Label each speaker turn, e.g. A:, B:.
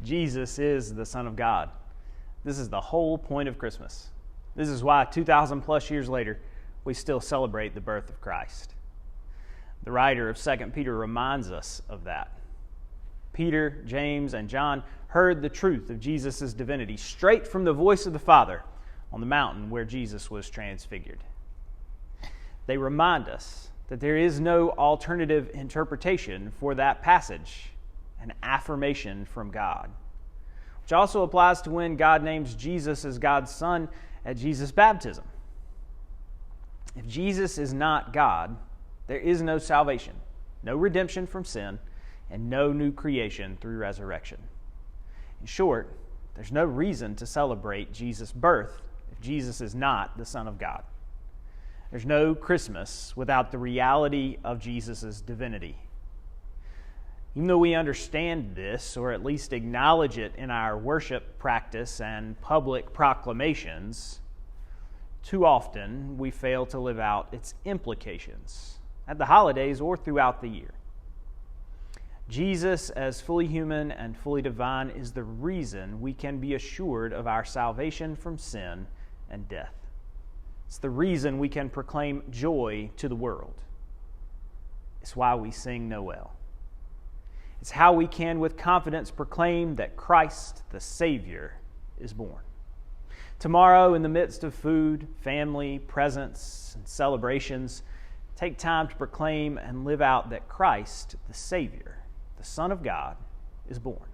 A: Jesus is the Son of God. This is the whole point of Christmas. This is why 2,000 plus years later, we still celebrate the birth of Christ. The writer of 2 Peter reminds us of that. Peter, James, and John heard the truth of Jesus' divinity straight from the voice of the Father on the mountain where Jesus was transfigured. They remind us that there is no alternative interpretation for that passage, an affirmation from God, which also applies to when God names Jesus as God's Son at Jesus' baptism. If Jesus is not God, there is no salvation, no redemption from sin, and no new creation through resurrection. In short, there's no reason to celebrate Jesus' birth if Jesus is not the Son of God. There's no Christmas without the reality of Jesus' divinity. Even though we understand this, or at least acknowledge it in our worship practice and public proclamations, too often we fail to live out its implications at the holidays or throughout the year. Jesus, as fully human and fully divine, is the reason we can be assured of our salvation from sin and death. It's the reason we can proclaim joy to the world. It's why we sing Noel. It's how we can with confidence proclaim that Christ, the Savior, is born. Tomorrow, in the midst of food, family, presents, and celebrations, take time to proclaim and live out that Christ, the Savior, the Son of God, is born.